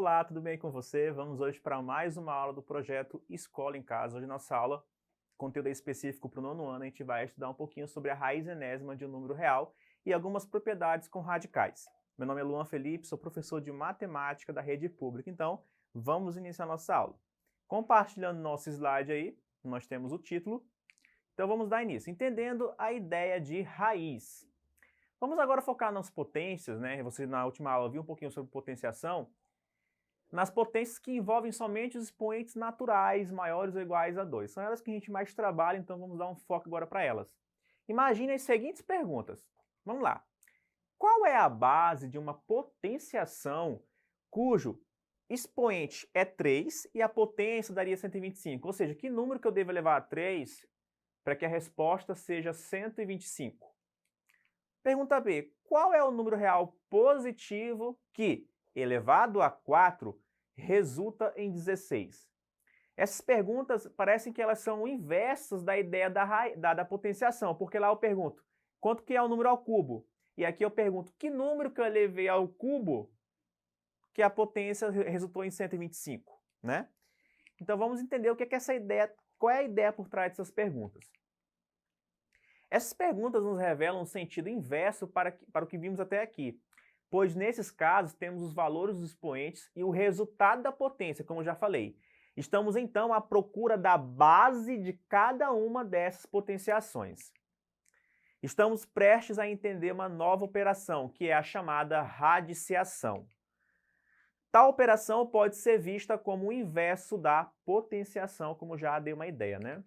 Olá, tudo bem com você? Vamos hoje para mais uma aula do projeto Escola em Casa. Hoje nossa aula, conteúdo específico para o nono ano, a gente vai estudar um pouquinho sobre a raiz enésima de um número real e algumas propriedades com radicais. Meu nome é Luan Felipe, sou professor de matemática da rede pública, então vamos iniciar nossa aula. Compartilhando nosso slide aí, nós temos o título. Então vamos dar início, entendendo a ideia de raiz. Vamos agora focar nas potências, né? Você na última aula viu um pouquinho sobre potenciação. Nas potências que envolvem somente os expoentes naturais maiores ou iguais a 2. São elas que a gente mais trabalha, então vamos dar um foco agora para elas. Imagine as seguintes perguntas. Vamos lá. Qual é a base de uma potenciação cujo expoente é 3 e a potência daria 125? Ou seja, que número que eu devo elevar a 3 para que a resposta seja 125? Pergunta B. Qual é o número real positivo que, elevado a 4, resulta em 16? Essas perguntas parecem que elas são inversas da ideia da potenciação, porque lá eu pergunto, quanto que é o número ao cubo? E aqui eu pergunto, que número que eu elevei ao cubo que a potência resultou em 125, né? Então vamos entender o que é essa ideia, qual é a ideia por trás dessas perguntas. Essas perguntas nos revelam um sentido inverso para o que vimos até aqui, pois nesses casos temos os valores dos expoentes e o resultado da potência, como eu já falei. Estamos então à procura da base de cada uma dessas potenciações. Estamos prestes a entender uma nova operação, que é a chamada radiciação. Tal operação pode ser vista como o inverso da potenciação, como já dei uma ideia, né?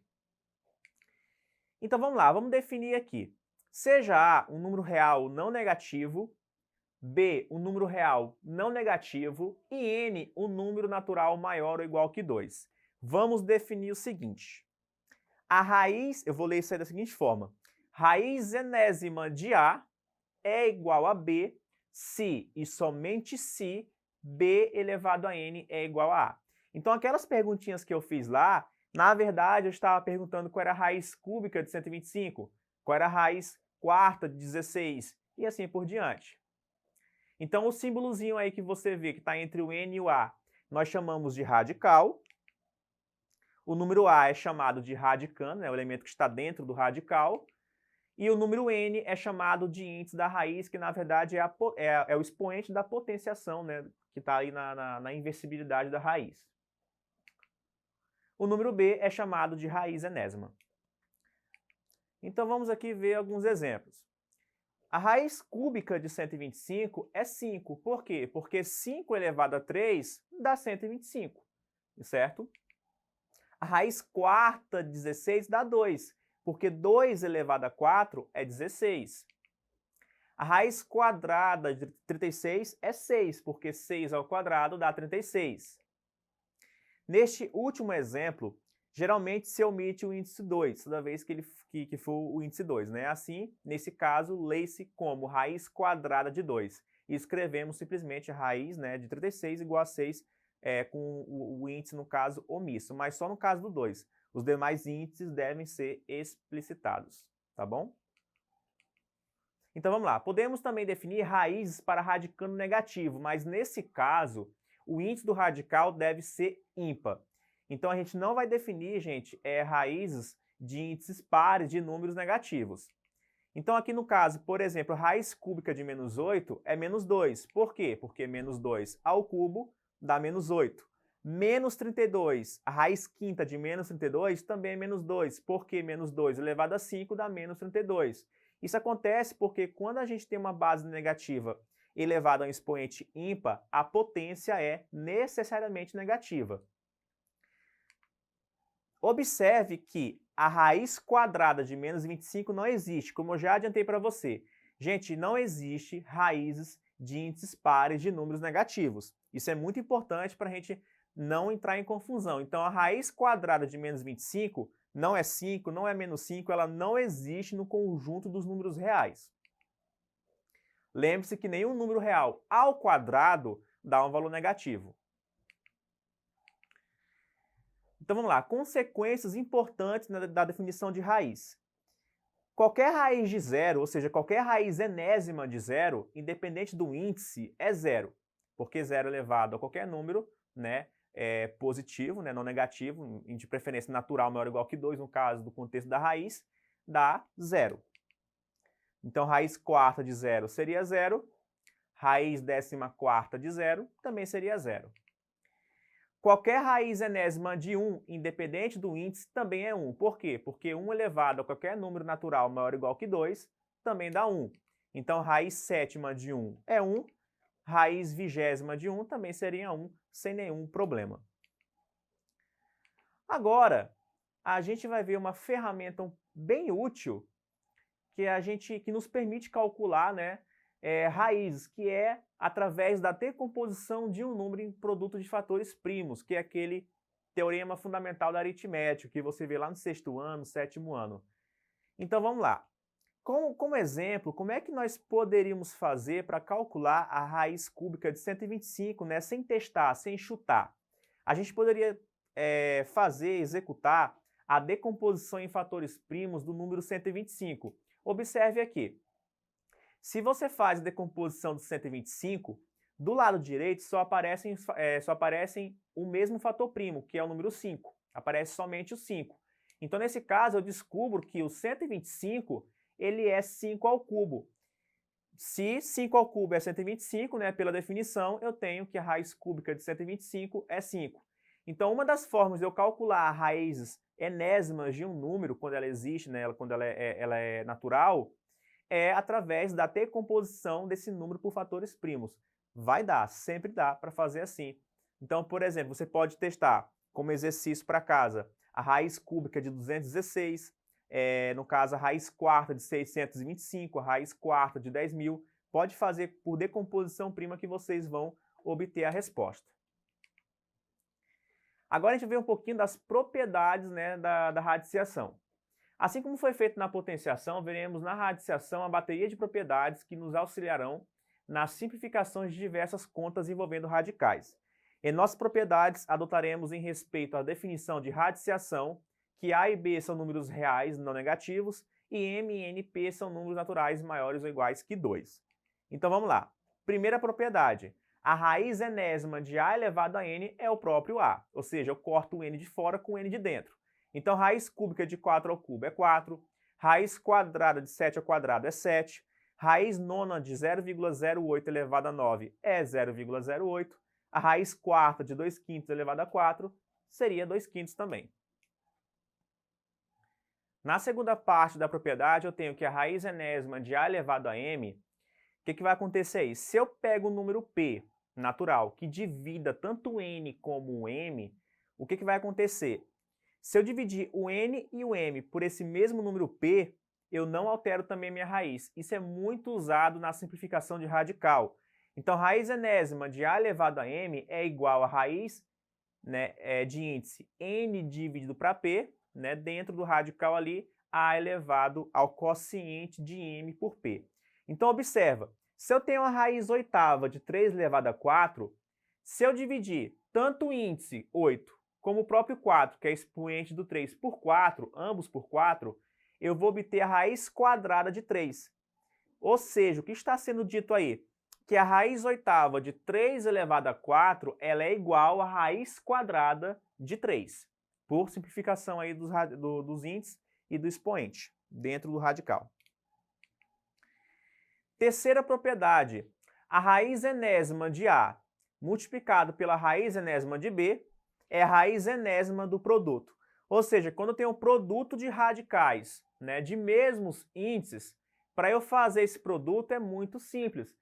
Então vamos lá, vamos definir aqui. Seja A um número real não negativo, B um número real não negativo e N um número natural maior ou igual que 2. Vamos definir o seguinte. A raiz, eu vou ler isso aí da seguinte forma. Raiz enésima de A é igual a B se e somente se B elevado a N é igual a A. Então aquelas perguntinhas que eu fiz lá, na verdade, eu estava perguntando qual era a raiz cúbica de 125, qual era a raiz quarta de 16 e assim por diante. Então, o símbolozinho aí que você vê que está entre o N e o A, nós chamamos de radical. O número A é chamado de radicando, né, o elemento que está dentro do radical. E o número N é chamado de índice da raiz, que na verdade é o expoente da potenciação, né, que está aí na inversibilidade da raiz. O número B é chamado de raiz enésima. Então vamos aqui ver alguns exemplos. A raiz cúbica de 125 é 5. Por quê? Porque 5 elevado a 3 dá 125, certo? A raiz quarta de 16 dá 2, porque 2 elevado a 4 é 16. A raiz quadrada de 36 é 6, porque 6 ao quadrado dá 36. Neste último exemplo, geralmente se omite o índice 2, toda vez que for o índice 2, né? Assim, nesse caso, lê-se como raiz quadrada de 2. E escrevemos simplesmente a raiz, né, de 36 igual a 6, com o índice, no caso, omisso, mas só no caso do 2. Os demais índices devem ser explicitados, tá bom? Então vamos lá, podemos também definir raízes para radicando negativo, mas nesse caso, o índice do radical deve ser ímpar. Então a gente não vai definir, gente, raízes de índices pares de números negativos. Então aqui no caso, por exemplo, a raiz cúbica de menos 8 é menos 2. Por quê? Porque menos 2 ao cubo dá menos 8. Menos 32, a raiz quinta de menos 32 também é menos 2. Por que menos 2 elevado a 5 dá menos 32? Isso acontece porque quando a gente tem uma base negativa elevada a um expoente ímpar, a potência é necessariamente negativa. Observe que a raiz quadrada de menos 25 não existe, como eu já adiantei para você. Gente, não existe raízes de índices pares de números negativos. Isso é muito importante para a gente não entrar em confusão. Então, a raiz quadrada de menos 25 não é 5, não é menos 5, ela não existe no conjunto dos números reais. Lembre-se que nenhum número real ao quadrado dá um valor negativo. Então vamos lá, consequências importantes da definição de raiz. Qualquer raiz de zero, ou seja, qualquer raiz enésima de zero, independente do índice, é zero. porque 0 elevado a qualquer número, né, positivo, né, não negativo, de preferência natural maior ou igual que 2, no caso do contexto da raiz, dá 0. Então, raiz quarta de 0 seria 0, raiz 14ª de 0 também seria 0. Qualquer raiz enésima de 1, independente do índice, também é 1. Por quê? Porque 1 elevado a qualquer número natural maior ou igual que 2 também dá 1. Então, raiz sétima de 1 é 1, raiz 20ª de 1 também seria 1, sem nenhum problema. Agora, a gente vai ver uma ferramenta bem útil que nos permite calcular, né, raízes, que é através da decomposição de um número em produto de fatores primos, que é aquele teorema fundamental da aritmética, que você vê lá no 6º ano, 7º ano. Então vamos lá. Como exemplo, como é que nós poderíamos fazer para calcular a raiz cúbica de 125, né, sem testar, sem chutar? A gente poderia executar a decomposição em fatores primos do número 125. Observe aqui. Se você faz a decomposição do 125, do lado direito só aparecem o mesmo fator primo, que é o número 5. Aparece somente o 5. Então, nesse caso, eu descubro que o 125 ele é 5 ao cubo. Se 5 ao cubo é 125, né, pela definição, eu tenho que a raiz cúbica de 125 é 5. Então, uma das formas de eu calcular raízes enésimas de um número, quando ela existe, né, quando ela é natural, é através da decomposição desse número por fatores primos. Vai dar, sempre dá para fazer assim. Então, por exemplo, você pode testar como exercício para casa a raiz cúbica de 216, no caso a raiz quarta de 625, a raiz quarta de 10.000. Pode fazer por decomposição prima que vocês vão obter a resposta. Agora a gente vai ver um pouquinho das propriedades, né, da radiciação. Assim como foi feito na potenciação, veremos na radiciação a bateria de propriedades que nos auxiliarão nas simplificações de diversas contas envolvendo radicais. Em nossas propriedades, adotaremos em respeito à definição de radiciação que A e B são números reais não negativos e M e NP são números naturais maiores ou iguais que 2. Então vamos lá. Primeira propriedade. A raiz enésima de A elevado a N é o próprio A, ou seja, eu corto o N de fora com o N de dentro. Então, raiz cúbica de 4 ao cubo é 4, raiz quadrada de 7 ao quadrado é 7, raiz nona de 0,08 elevado a 9 é 0,08, a raiz quarta de 2/5 elevado a 4 seria 2/5 também. Na segunda parte da propriedade, eu tenho que a raiz enésima de A elevado a M, o que vai acontecer aí? Se eu pego o número P natural que divida tanto o N como o M, o que vai acontecer? Se eu dividir o N e o M por esse mesmo número P, eu não altero também a minha raiz. Isso é muito usado na simplificação de radical. Então, raiz enésima de A elevado a M é igual a raiz, né, de índice N dividido para P, né, dentro do radical ali, A elevado ao quociente de M por P. Então, observa, se eu tenho a raiz oitava de 3 elevado a 4, se eu dividir tanto o índice 8 como o próprio 4, que é expoente do 3, por 4, ambos por 4, eu vou obter a raiz quadrada de 3. Ou seja, o que está sendo dito aí? Que a raiz oitava de 3 elevado a 4, ela é igual à raiz quadrada de 3, por simplificação aí dos índices e do expoente, dentro do radical. Terceira propriedade, a raiz enésima de A multiplicado pela raiz enésima de B é a raiz enésima do produto. Ou seja, quando eu tenho um produto de radicais, né, de mesmos índices, para eu fazer esse produto é muito simples.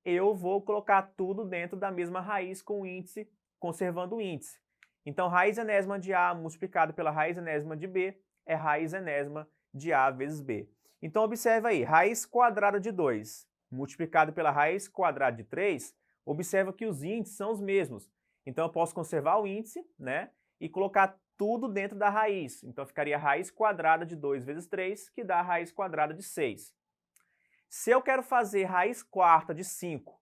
Eu vou colocar tudo dentro da mesma raiz com o índice, conservando o índice. Então, raiz enésima de A multiplicado pela raiz enésima de B é raiz enésima de A vezes B. Então, observa aí, raiz quadrada de 2 multiplicado pela raiz quadrada de 3, observa que os índices são os mesmos. Então, eu posso conservar o índice, né, e colocar tudo dentro da raiz. Então, ficaria a raiz quadrada de 2 vezes 3, que dá a raiz quadrada de 6. Se eu quero fazer raiz quarta de 5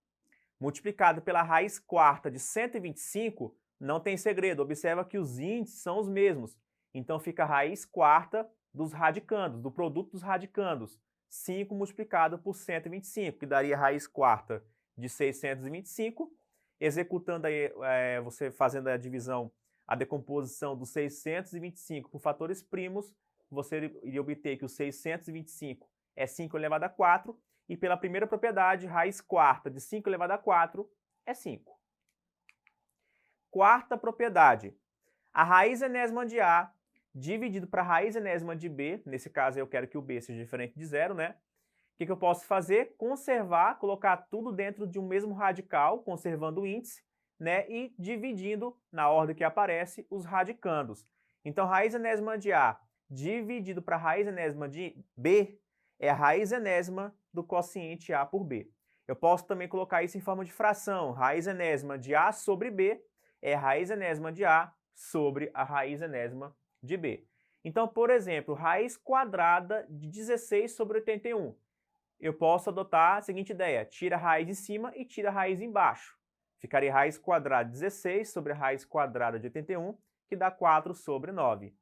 multiplicado pela raiz quarta de 125, não tem segredo. Observa que os índices são os mesmos. Então, fica a raiz quarta dos radicandos, do produto dos radicandos. 5 multiplicado por 125, que daria a raiz quarta de 625, executando aí, você fazendo a divisão, a decomposição dos 625 por fatores primos, você iria obter que o 625 é 5 elevado a 4, e pela primeira propriedade, raiz quarta de 5 elevado a 4 é 5. Quarta propriedade, a raiz enésima de A dividido para a raiz enésima de B, nesse caso eu quero que o B seja diferente de zero, né? O que eu posso fazer? Conservar, colocar tudo dentro de um mesmo radical, conservando o índice, né? E dividindo, na ordem que aparece, os radicandos. Então, raiz enésima de A dividido para a raiz enésima de B é a raiz enésima do quociente A por B. Eu posso também colocar isso em forma de fração. Raiz enésima de A sobre B é a raiz enésima de A sobre a raiz enésima de B. Então, por exemplo, raiz quadrada de 16 sobre 81. Eu posso adotar a seguinte ideia: tira a raiz de cima e tira a raiz embaixo. Ficaria raiz quadrada de 16 sobre a raiz quadrada de 81, que dá 4 sobre 9.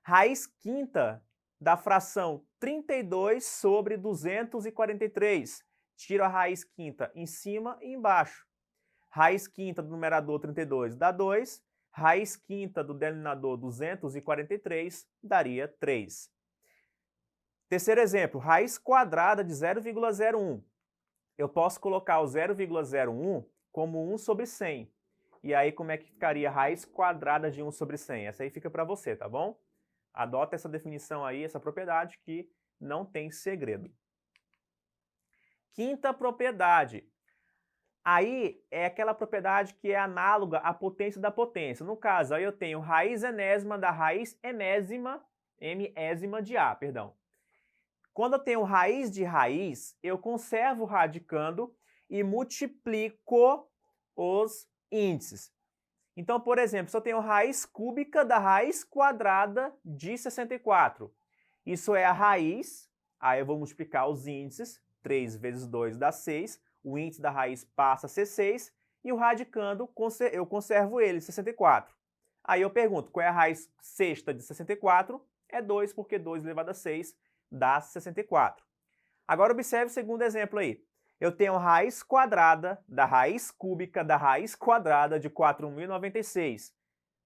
Raiz quinta da fração 32 sobre 243. Tiro a raiz quinta em cima e embaixo. Raiz quinta do numerador 32 dá 2. Raiz quinta do denominador 243 daria 3. Terceiro exemplo, raiz quadrada de 0,01. Eu posso colocar o 0,01 como 1 sobre 100. E aí como é que ficaria raiz quadrada de 1 sobre 100? Essa aí fica para você, tá bom? Adota essa definição aí, essa propriedade que não tem segredo. Quinta propriedade. Aí é aquela propriedade que é análoga à potência da potência. No caso, aí eu tenho raiz enésima da raiz enésima de A, perdão. Quando eu tenho raiz de raiz, eu conservo o radicando e multiplico os índices. Então, por exemplo, se eu tenho raiz cúbica da raiz quadrada de 64, isso é a raiz, aí eu vou multiplicar os índices, 3 vezes 2 dá 6, o índice da raiz passa a ser 6, e o radicando eu conservo ele, 64. Aí eu pergunto, qual é a raiz sexta de 64? É 2, porque 2 elevado a 6 dá 64. Agora observe o segundo exemplo aí. Eu tenho raiz quadrada da raiz cúbica da raiz quadrada de 4.096.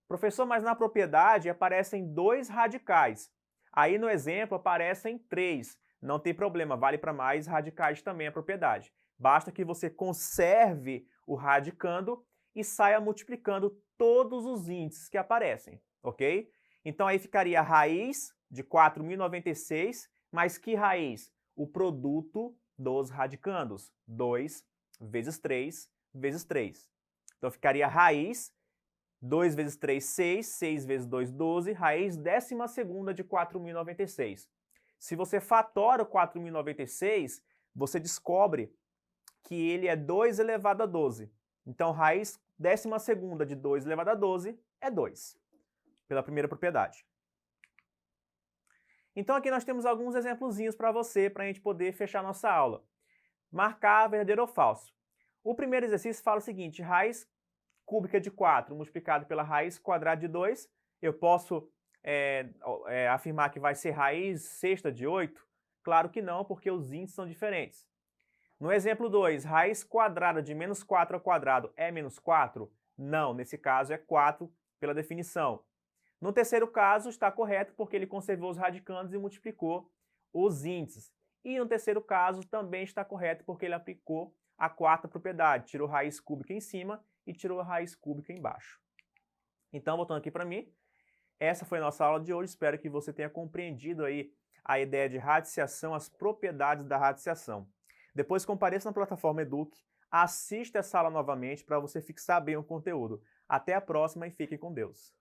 Professor, mas na propriedade aparecem 2 radicais. Aí no exemplo aparecem 3. Não tem problema, vale para mais radicais também a propriedade. Basta que você conserve o radicando e saia multiplicando todos os índices que aparecem, ok? Então aí ficaria a raiz de 4.096, mas que raiz? O produto dos radicandos, 2 vezes 3 vezes 3. Então ficaria raiz, 2 vezes 3, 6, 6 vezes 2, 12, raiz 12ª de 4.096. Se você fatora o 4.096, você descobre que ele é 2 elevado a 12. Então raiz 12ª de 2 elevado a 12 é 2, pela primeira propriedade. Então aqui nós temos alguns exemplozinhos para você, para a gente poder fechar nossa aula. Marcar verdadeiro ou falso. O primeiro exercício fala o seguinte: raiz cúbica de 4 multiplicado pela raiz quadrada de 2. Eu posso afirmar que vai ser raiz sexta de 8? Claro que não, porque os índices são diferentes. No exemplo 2, raiz quadrada de menos 4 ao quadrado é menos 4? Não, nesse caso é 4 pela definição. No terceiro caso, está correto porque ele conservou os radicandos e multiplicou os índices. E no terceiro caso, também está correto porque ele aplicou a quarta propriedade, tirou raiz cúbica em cima e tirou a raiz cúbica embaixo. Então, voltando aqui para mim, essa foi a nossa aula de hoje. Espero que você tenha compreendido aí a ideia de radiciação, as propriedades da radiciação. Depois compareça na plataforma Eduque, assista essa aula novamente para você fixar bem o conteúdo. Até a próxima e fiquem com Deus.